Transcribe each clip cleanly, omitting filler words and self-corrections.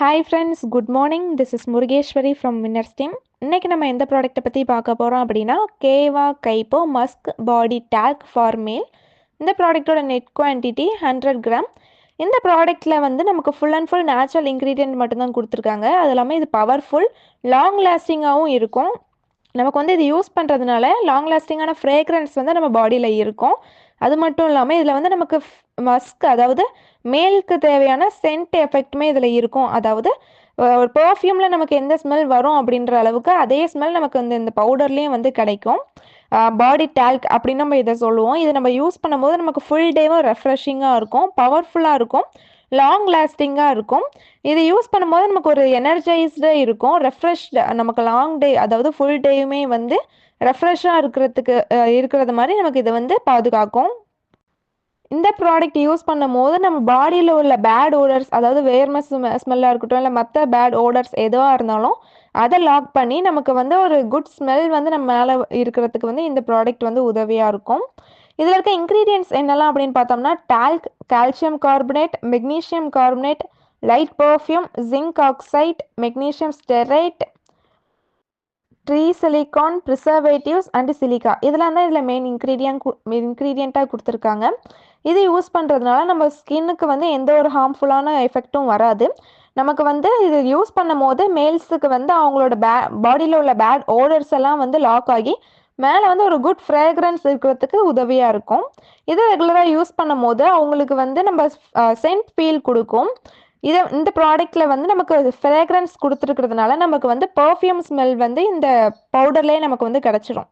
Hi friends, good morning. This is Murugeswari from winners team. இன்றைக்கி நம்ம எந்த ப்ராடக்ட்டை பற்றி பார்க்க போகிறோம் அப்படின்னா, Keva Kaipo musk body talc for male. இந்த ப்ராடக்ட்டோட நெட் குவான்டிட்டி 100 கிராம். இந்த ப்ராடக்ட்டில் வந்து நமக்கு full and full natural ingredient மட்டும்தான் கொடுத்துருக்காங்க. அது இல்லாமல் இது பவர்ஃபுல், லாங் லாஸ்டிங்காகவும் இருக்கும். நமக்கு வந்து இது யூஸ் பண்ணுறதுனால லாங் லாஸ்டிங்கான ஃப்ரேக்ரன்ஸ் வந்து நம்ம பாடியில் இருக்கும். அது மட்டும் இல்லாமல் இதில் வந்து நமக்கு மஸ்க், அதாவது மேலுக்கு தேவையான சென்ட் எஃபெக்ட்டுமே இதில் இருக்கும். அதாவது ஒரு பர்ஃப்யூமில் நமக்கு எந்த ஸ்மெல் வரும் அப்படின்ற அளவுக்கு அதே ஸ்மெல் நமக்கு வந்து இந்த பவுடர்லேயும் வந்து கிடைக்கும். பாடி டால்க் அப்படின்னு நம்ம இதை சொல்லுவோம். இதை நம்ம யூஸ் பண்ணும்போது நமக்கு ஃபுல் டேவும் ரெஃப்ரெஷிங்காக இருக்கும், பவர்ஃபுல்லாக இருக்கும், லாங் லாஸ்டிங்காக இருக்கும். இது யூஸ் பண்ணும்போது நமக்கு ஒரு எனர்ஜைஸ்டாக இருக்கும், ரெஃப்ரெஷ்டு, நமக்கு லாங் டே, அதாவது ஃபுல் டேயுமே வந்து ரெஃப்ரெஷ்ஷாக இருக்கிறது மாதிரி நமக்கு இதை வந்து பாதுகாக்கும். இந்த ப்ராடக்ட் யூஸ் பண்ணும்போது நம்ம பாடியில் உள்ள பேட் ஓடர்ஸ், அதாவது வேர்மை ஸ்மெல்லாக இருக்கட்டும், இல்லை மற்ற பேட் ஓடர்ஸ் எதுவாக இருந்தாலும் அதை லாக் பண்ணி நமக்கு வந்து ஒரு குட் ஸ்மெல் வந்து நம்ம மேலே இருக்கிறதுக்கு வந்து இந்த ப்ராடக்ட் வந்து உதவியாக இருக்கும். இதில் இருக்க இன்க்ரீடியன்ட்ஸ் என்னெல்லாம் அப்படின்னு பார்த்தோம்னா, talc, calcium carbonate, magnesium carbonate, light perfume, zinc oxide, magnesium stearate, tree silicon, preservatives and silica, இதெல்லாம் தான் இதில் மெயின் இன்க்ரீடியண்ட்டாக கொடுத்துருக்காங்க. இது யூஸ் பண்ணுறதுனால நம்ம ஸ்கின்னுக்கு வந்து எந்த ஒரு ஹார்ம்ஃபுல்லான எஃபெக்ட்டும் வராது. நமக்கு வந்து இது யூஸ் பண்ணும் போது மேல்ஸுக்கு வந்து அவங்களோட பாடியில் உள்ள பேட் ஓடர்ஸ் எல்லாம் வந்து லாக் ஆகி மேலே வந்து ஒரு குட் ஃப்ரேக்ரன்ஸ் இருக்கிறதுக்கு உதவியாக இருக்கும். இது ரெகுலராக யூஸ் பண்ணும் போது அவங்களுக்கு வந்து நம்ம சென்ட் ஃபீல் கொடுக்கும். இந்த ப்ராடக்ட்டில் வந்து நமக்கு ஃப்ரேக்ரன்ஸ் கொடுத்துருக்கிறதுனால நமக்கு வந்து பர்ஃப்யூம் ஸ்மெல் வந்து இந்த பவுடர்லேயே நமக்கு வந்து கிடச்சிரும்.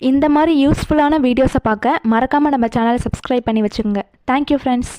இந்த மாதிரி யூஸ்ஃபுல்லான வீடியோஸை பார்க்க மறக்காமல் நம்ம சேனலை சப்ஸ்கிரைப் பண்ணி வச்சுக்கோங்க. Thank you friends.